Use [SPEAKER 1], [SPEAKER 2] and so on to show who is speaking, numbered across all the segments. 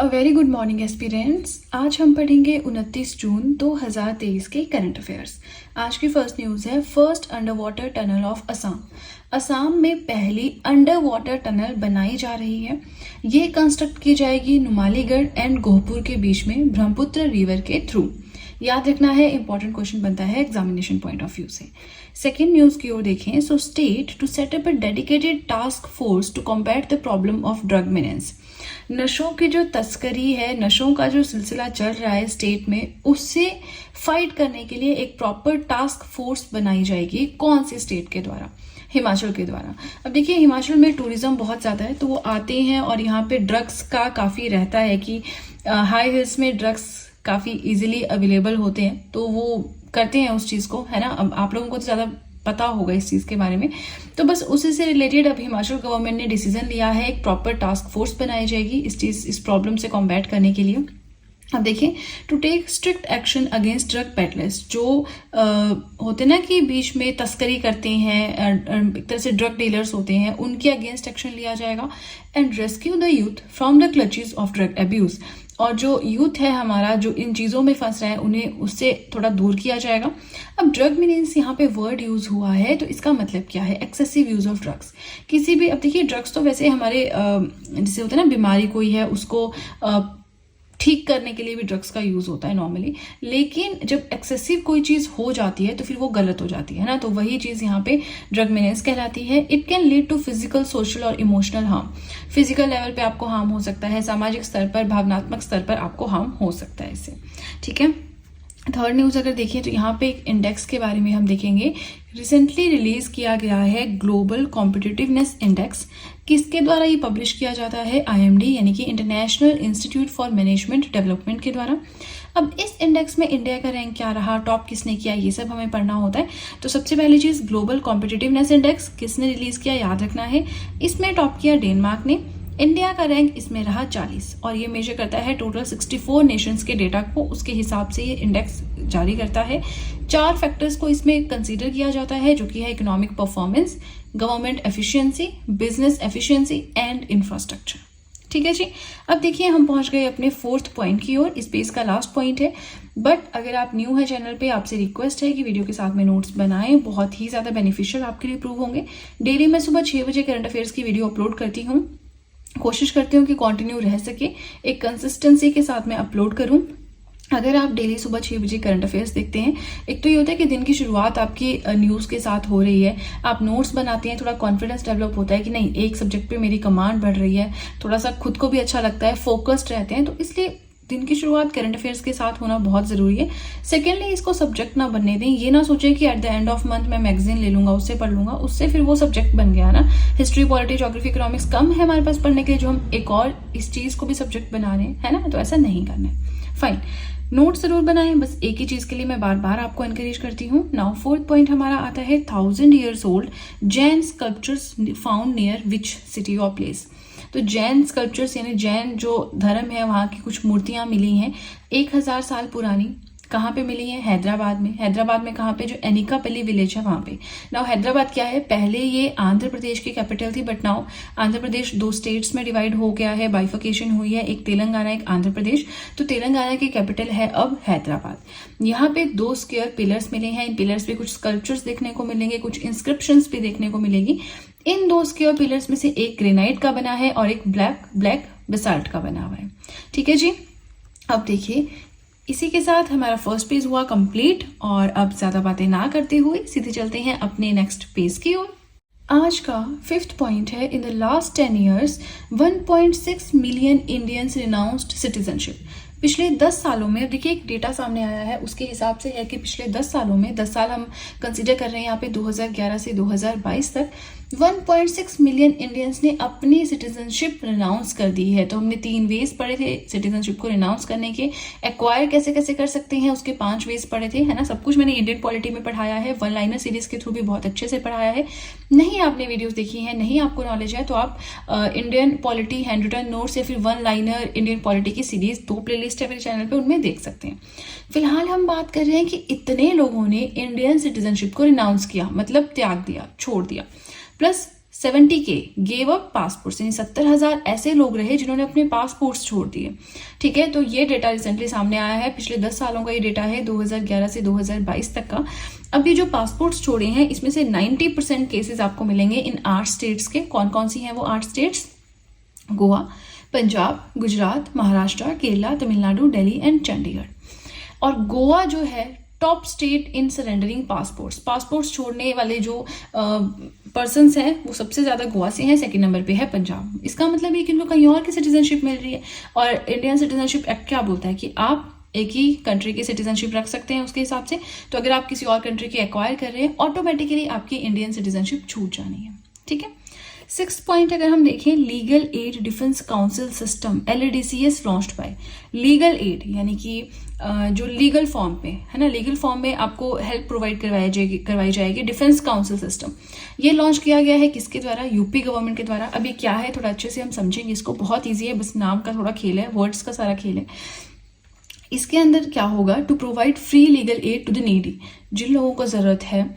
[SPEAKER 1] A very good morning aspirants. आज हम पढ़ेंगे 29 जून 2023 के करंट अफेयर्स। आज की फर्स्ट न्यूज़ है first under water tunnel of Assam. Assam में पहली अंडर वाटर टनल बनाई जा रही है। ये कंस्ट्रक्ट की जाएगी नुमालीगढ़ एंड गोहपुर के बीच में ब्रह्मपुत्र रिवर के थ्रू। याद रखना है, इंपॉर्टेंट क्वेश्चन बनता है एग्जामिनेशन पॉइंट ऑफ व्यू से। सेकेंड न्यूज की ओर देखें। So state to set up a dedicated task force to combat the problem of drug menace. नशों की जो तस्करी है, नशों का जो सिलसिला चल रहा है स्टेट में, उससे फाइट करने के लिए एक प्रॉपर टास्क फोर्स बनाई जाएगी। कौन सी स्टेट के द्वारा? हिमाचल के द्वारा। अब देखिए, हिमाचल में टूरिज्म बहुत ज़्यादा है, तो वो आते हैं और यहाँ पे ड्रग्स का काफ़ी रहता है कि हाई हिल्स में ड्रग्स काफ़ी इजीली अवेलेबल होते हैं, तो वो करते हैं उस चीज़ को, है ना। अब आप लोगों को तो ज़्यादा पता होगा इस चीज़ के बारे में, तो बस उसी से रिलेटेड अब हिमाचल गवर्नमेंट ने डिसीजन लिया है, एक प्रॉपर टास्क फोर्स बनाई जाएगी इस प्रॉब्लम से कॉम्बैट करने के लिए। अब देखें, to take strict action against drug peddlers, जो होते ना कि बीच में तस्करी करते हैं, एक तरह से ड्रग डीलर्स होते हैं, उनके अगेंस्ट एक्शन लिया जाएगा। And rescue the youth from the clutches of drug abuse, और जो यूथ है हमारा, जो इन चीज़ों में फंस रहा है, उन्हें उससे थोड़ा दूर किया जाएगा। अब ड्रग मीनिंग्स यहाँ पे वर्ड यूज हुआ है, तो इसका मतलब क्या है? Excessive use of drugs. किसी भी, अब देखिए, ड्रग्स तो वैसे हमारे जैसे होता है ना, बीमारी कोई है उसको ठीक करने के लिए भी ड्रग्स का यूज होता है नॉर्मली, लेकिन जब एक्सेसिव कोई चीज हो जाती है तो फिर वो गलत हो जाती है ना, तो वही चीज यहाँ पे ड्रग मीनेंस कहलाती है। It can lead to physical, social और इमोशनल हार्म। फिजिकल लेवल पे आपको हार्म हो सकता है, सामाजिक स्तर पर, भावनात्मक स्तर पर आपको हार्म हो सकता है इससे। ठीक है। थर्ड न्यूज़ अगर देखिए तो यहाँ पे एक इंडेक्स के बारे में हम देखेंगे। रिसेंटली रिलीज किया गया है ग्लोबल कॉम्पिटिटिवनेस इंडेक्स। किसके द्वारा ये पब्लिश किया जाता है? IMD यानी कि international institute for management development के द्वारा। अब इस इंडेक्स में इंडिया का रैंक क्या रहा, टॉप किसने किया, ये सब हमें पढ़ना होता है। तो सबसे पहली चीज़, ग्लोबल कॉम्पिटिटिवनेस इंडेक्स किसने रिलीज किया, याद रखना है। इसमें टॉप किया डेनमार्क ने। इंडिया का रैंक इसमें रहा 40, और ये मेजर करता है टोटल 64 नेशंस के डेटा को, उसके हिसाब से ये इंडेक्स जारी करता है। 4 फैक्टर्स को इसमें कंसीडर किया जाता है, जो कि है economic performance, government efficiency, business efficiency and infrastructure. ठीक है जी। अब देखिए, हम पहुंच गए अपने 4th पॉइंट की ओर। इस पेज का लास्ट पॉइंट है, बट अगर आप न्यू है चैनल पे, आपसे रिक्वेस्ट है कि वीडियो के साथ में नोट्स बनाएं, बहुत ही ज़्यादा बेनिफिशियल आपके लिए प्रूव होंगे। डेली मैं सुबह 6 बजे करंट अफेयर्स की वीडियो अपलोड करती हूँ, कोशिश करती हूँ कि कंटिन्यू रह सके, एक कंसिस्टेंसी के साथ में अपलोड करूँ। अगर आप डेली सुबह 6 बजे करंट अफेयर्स देखते हैं, एक तो ये होता है कि दिन की शुरुआत आपकी न्यूज़ के साथ हो रही है, आप नोट्स बनाते हैं, थोड़ा कॉन्फिडेंस डेवलप होता है कि नहीं, एक सब्जेक्ट पे मेरी कमांड बढ़ रही है, थोड़ा सा खुद को भी अच्छा लगता है, फोकस्ड रहते हैं, तो इसलिए दिन की शुरुआत करंट अफेयर्स के साथ होना बहुत ज़रूरी है। सेकेंडली, इसको सब्जेक्ट ना बनने दें। ये ना सोचें कि at the end of month मैं मैगजीन ले लूंगा, उससे पढ़ लूंगा, उससे फिर वो सब्जेक्ट बन गया ना। हिस्ट्री, पॉलिटी, ज्योग्राफी, इकोनॉमिक्स कम है हमारे पास पढ़ने के लिए, जो हम एक और इस चीज़ को भी सब्जेक्ट बना रहे हैं, है ना, तो ऐसा नहीं करना है। फाइन, नोट जरूर बनाएं, बस एक ही चीज़ के लिए मैं बार बार आपको एनकरेज करती हूँ। नाउ 4th पॉइंट हमारा आता है 1000 years old Jain sculptures found near which city और प्लेस। तो जैन स्कल्पचर्स यानी जैन जो धर्म है, वहाँ की कुछ मूर्तियाँ मिली हैं 1000 साल पुरानी। कहाँ पे मिली है? हैदराबाद में। हैदराबाद में कहाँ पे? जो एनिकापल्ली विलेज है वहाँ पे। नाउ हैदराबाद क्या है? पहले ये आंध्र प्रदेश की कैपिटल थी, but now Andhra Pradesh 2 states में डिवाइड हो गया है, बाइफिकेशन हुई है, एक तेलंगाना, एक आंध्र प्रदेश। तो तेलंगाना की कैपिटल है अब हैदराबाद। यहाँ पे 2 स्क्वायर पिलर्स मिले हैं, इन पिलर्स पे कुछ स्कल्पचर्स देखने को मिलेंगे, कुछ इंस्क्रिप्शंस भी देखने को मिलेगी। इन 2 स्क्वायर पिलर्स में से एक ग्रेनाइट का बना है और एक ब्लैक बेसाल्ट का बना हुआ है। ठीक है जी। अब देखिए, इसी के साथ हमारा फर्स्ट पेज हुआ कंप्लीट, और अब ज्यादा बातें ना करते हुए सीधे चलते हैं अपने नेक्स्ट पेज की ओर। आज का 5th पॉइंट है, in the last 10 years 1.6 million Indians renounced citizenship. पिछले 10 सालों में, देखिए एक डेटा सामने आया है, उसके हिसाब से है कि पिछले 10 सालों में, 10 साल हम कंसीडर कर रहे हैं यहाँ पे 2011 से 2022 तक, 1.6 मिलियन इंडियंस ने अपनी सिटीजनशिप रिनाउंस कर दी है। तो हमने 3 वेज पढ़े थे सिटीजनशिप को रिनाउंस करने के। एक्वायर कैसे कैसे कर सकते हैं, उसके 5 वेज पढ़े थे, है ना। सब कुछ मैंने इंडियन पॉलिटी में पढ़ाया है, 1 लाइनर सीरीज के थ्रू भी बहुत अच्छे से पढ़ाया है। नहीं आपने वीडियोस देखी हैं, नहीं आपको नॉलेज है, तो आप Indian polity hand written notes या फिर 1 लाइनर इंडियन पॉलिटी की सीरीज 2 प्लेलिस्ट है मेरे चैनल पे, उनमें देख सकते हैं। फिलहाल हम बात कर रहे हैं कि इतने लोगों ने इंडियन सिटीजनशिप को रिनाउंस किया, मतलब त्याग दिया, छोड़ दिया। Plus 70K gave up passports, यानी 70,000 ऐसे लोग रहे जिन्होंने अपने पासपोर्ट्स छोड़ दिए। ठीक है, तो ये डेटा रिसेंटली सामने आया है, पिछले 10 सालों का ये डेटा है, 2011 से 2022 तक का। अब ये जो पासपोर्ट्स छोड़े हैं इसमें से 90% केसेस आपको मिलेंगे इन 8 स्टेट्स के। कौन कौन सी हैं वो 8 स्टेट्स? गोवा, पंजाब, गुजरात, महाराष्ट्र, केरला, तमिलनाडु, दिल्ली एंड चंडीगढ़। और गोवा जो है top state in surrendering passports छोड़ने वाले जो पर्सन्स हैं वो सबसे ज़्यादा गोवा से हैं। सेकंड नंबर पे है पंजाब। इसका मतलब ये कि उनको कहीं और की सिटीजनशिप मिल रही है। और इंडियन सिटीजनशिप एक्ट क्या बोलता है कि आप एक ही कंट्री की सिटीजनशिप रख सकते हैं उसके हिसाब से। तो अगर आप किसी और कंट्री की एक्वायर कर रहे हैं, ऑटोमेटिकली आपकी इंडियन सिटीजनशिप छूट जानी है। ठीक है। 6th पॉइंट अगर हम देखें, legal aid defence council system LADCS launched by. Legal aid यानी कि जो लीगल फॉर्म पे है ना, लीगल फॉर्म में आपको हेल्प प्रोवाइड करवाई जाएगी डिफेंस काउंसिल सिस्टम। ये लॉन्च किया गया है किसके द्वारा? यूपी गवर्नमेंट के द्वारा। अब ये क्या है थोड़ा अच्छे से हम समझेंगे इसको, बहुत ईजी है, बस नाम का थोड़ा खेल है, वर्ड्स का सारा खेल है। इसके अंदर क्या होगा? To provide free legal aid to the needy, जिन लोगों को जरूरत है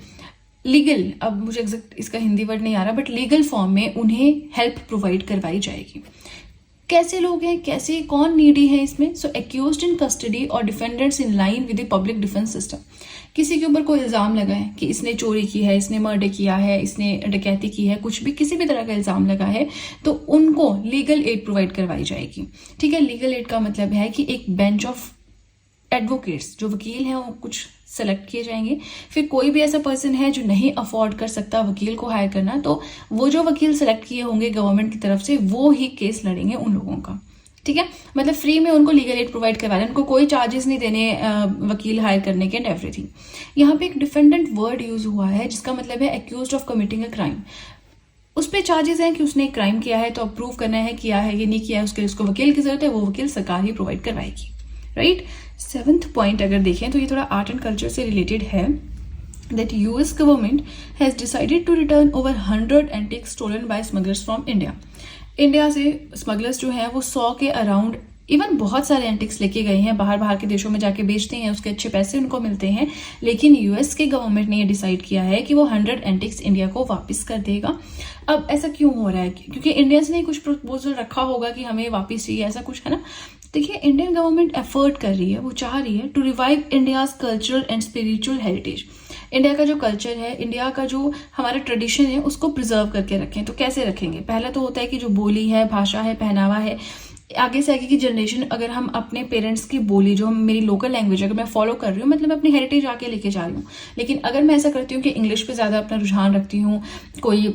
[SPEAKER 1] लीगल, अब मुझे एग्जैक्ट इसका हिंदी वर्ड नहीं आ रहा, बट लीगल फॉर्म में उन्हें हेल्प प्रोवाइड करवाई जाएगी। कैसे लोग हैं, कैसे कौन नीडी है इसमें? सो एक्यूज्ड इन कस्टडी और defendants in line with the public defence system. किसी के ऊपर कोई इल्जाम लगा है कि इसने चोरी की है, इसने मर्डर किया है, इसने डकैती की है, कुछ भी किसी भी तरह का इल्जाम लगा है, तो उनको लीगल एड प्रोवाइड करवाई जाएगी। ठीक है, लीगल एड का मतलब है कि एक बेंच ऑफ एडवोकेट्स, जो वकील हैं, वो कुछ सेलेक्ट किए जाएंगे। फिर कोई भी ऐसा पर्सन है जो नहीं अफोर्ड कर सकता वकील को हायर करना, तो वो जो वकील सेलेक्ट किए होंगे गवर्नमेंट की तरफ से, वो ही केस लड़ेंगे उन लोगों का। ठीक है, मतलब फ्री में उनको लीगल एड प्रोवाइड करवा रहे हैं, उनको कोई चार्जेस नहीं देने वकील हायर करने के एंड एवरीथिंग। यहाँ पे एक डिफेंडेंट वर्ड यूज हुआ है जिसका मतलब है accused of committing a crime. उस पर चार्जेस हैं कि उसने एक क्राइम किया है, तो अब प्रूव करना है किया है कि नहीं किया है, उसके लिए उसको वकील की जरूरत है, वो वकील सरकार ही प्रोवाइड करवाएगी। राइट। 7th पॉइंट अगर देखें तो ये थोड़ा आर्ट एंड कल्चर से रिलेटेड है, that US government has decided to return over 100 antiques stolen by smugglers from India. India से स्मगलर्स जो हैं वो 100 के अराउंड, इवन बहुत सारे एंटिक्स लेके गए हैं, बाहर के देशों में जाके बेचते हैं, उसके अच्छे पैसे उनको मिलते हैं। लेकिन US के गवर्नमेंट ने ये डिसाइड किया है कि वो 100 एंटिक्स इंडिया को वापस कर देगा। अब ऐसा क्यों हो रहा है? क्योंकि इंडियंस ने कुछ प्रपोजल रखा होगा कि हमें वापस चाहिए, ऐसा कुछ है ना। देखिए, इंडियन गवर्नमेंट एफर्ट कर रही है, वो चाह रही है to revive India's cultural and spiritual heritage. India का जो कल्चर है, इंडिया का जो हमारा ट्रेडिशन है, उसको प्रिजर्व करके रखें। तो कैसे रखेंगे? पहला तो होता है कि जो बोली है, भाषा है, पहनावा है, आगे से आगे की जनरेशन, अगर हम अपने पेरेंट्स की बोली, जो मेरी लोकल लैंग्वेज अगर मैं फॉलो कर रही हूँ, मतलब मैं अपनी हेरिटेज आके लेके जा रही हूँ। लेकिन अगर मैं ऐसा करती हूँ कि इंग्लिश पे ज़्यादा अपना रुझान रखती हूँ, कोई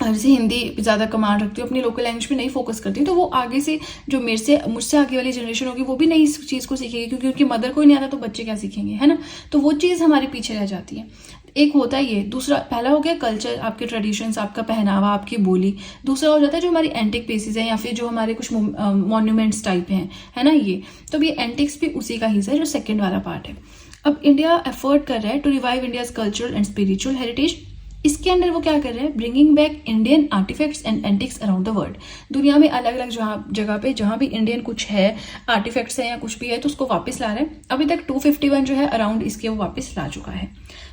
[SPEAKER 1] जैसे हिंदी ज़्यादा कमांड रखती हूँ, अपनी लोकल लैंग्वेज पे नहीं फोकस करती हूँ, तो वो आगे से जो मुझसे आगे वाली जनरेशन होगी वो भी नई इस चीज़ को सीखेगी, क्योंकि उनकी मदर को ही नहीं आता तो बच्चे क्या सीखेंगे, है ना। तो वो चीज़ हमारे पीछे रह जाती है। एक होता है ये। दूसरा, पहला हो गया कल्चर, आपके ट्रेडिशंस, आपका पहनावा, आपकी बोली। दूसरा हो जाता है जो हमारी एंटिक पीसेज हैं या फिर जो हमारे कुछ मॉन्यूमेंट्स टाइप हैं, है ना ये। तो ये एंटिक्स भी उसी का हिस्सा है, जो सेकेंड वाला पार्ट है। अब इंडिया एफर्ट कर रहा है to revive India's cultural and spiritual heritage. इसके अंदर वो क्या कर रहे हैं? Bringing back Indian artefacts and antiques around the world. दुनिया में अलग अलग जगह पे जहाँ भी इंडियन कुछ है, आर्टिफैक्ट्स है या कुछ भी है, तो उसको वापस ला रहे हैं। अभी तक 251 जो है अराउंड इसके वो वापस ला चुका है।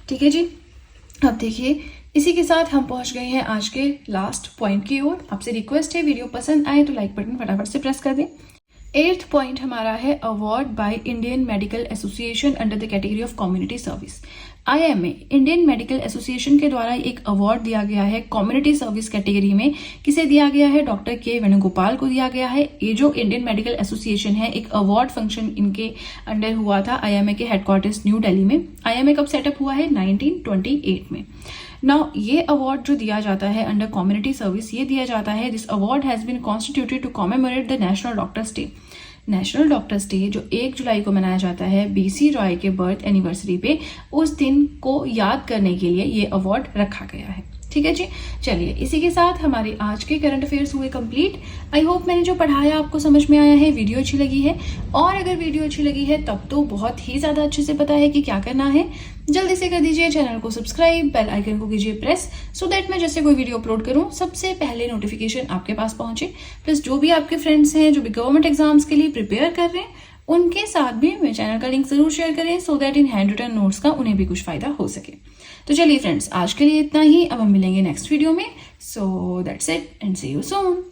[SPEAKER 1] ठीक है जी। अब देखिए, इसी के साथ हम पहुंच गए हैं आज के लास्ट पॉइंट की ओर। आपसे रिक्वेस्ट है, वीडियो पसंद आए तो लाइक बटन फटाफट से प्रेस कर दें। 8th पॉइंट हमारा है award by Indian medical association under the category of community service. IMA, Indian medical association के द्वारा एक अवार्ड दिया गया है कम्युनिटी सर्विस कैटेगरी में। किसे दिया गया है? डॉक्टर के वेणुगोपाल को दिया गया है। ये जो इंडियन मेडिकल एसोसिएशन है, एक अवार्ड फंक्शन इनके अंडर हुआ था IMA के हेडक्वार्टर्स न्यू दिल्ली में। IMA कब सेटअप हुआ है? 1928 में। नाउ ये अवार्ड जो दिया जाता है अंडर कम्युनिटी सर्विस, ये दिया जाता है, this award has been constituted to commemorate the national doctors day. National doctors day जो 1 जुलाई को मनाया जाता है BC रॉय के बर्थ एनिवर्सरी पे, उस दिन को याद करने के लिए ये अवार्ड रखा गया है। ठीक है जी। चलिए, इसी के साथ हमारे आज के करंट अफेयर्स हुए कंप्लीट। आई होप मैंने जो पढ़ाया आपको समझ में आया है, वीडियो अच्छी लगी है। और अगर वीडियो अच्छी लगी है तब तो बहुत ही ज़्यादा अच्छे से पता है कि क्या करना है। जल्दी से कर दीजिए चैनल को सब्सक्राइब, बेल आइकन को कीजिए प्रेस, सो दैट मैं जैसे कोई वीडियो अपलोड करूँ सबसे पहले नोटिफिकेशन आपके पास पहुंचे। प्लस जो भी आपके फ्रेंड्स हैं जो भी गवर्नमेंट एग्जाम्स के लिए प्रिपेयर कर रहे हैं, उनके साथ भी मेरे चैनल का लिंक जरूर शेयर करें, so that in hand written notes का उन्हें भी कुछ फायदा हो सके। तो चलिए फ्रेंड्स, आज के लिए इतना ही। अब हम मिलेंगे नेक्स्ट वीडियो में। So that's it and see you soon.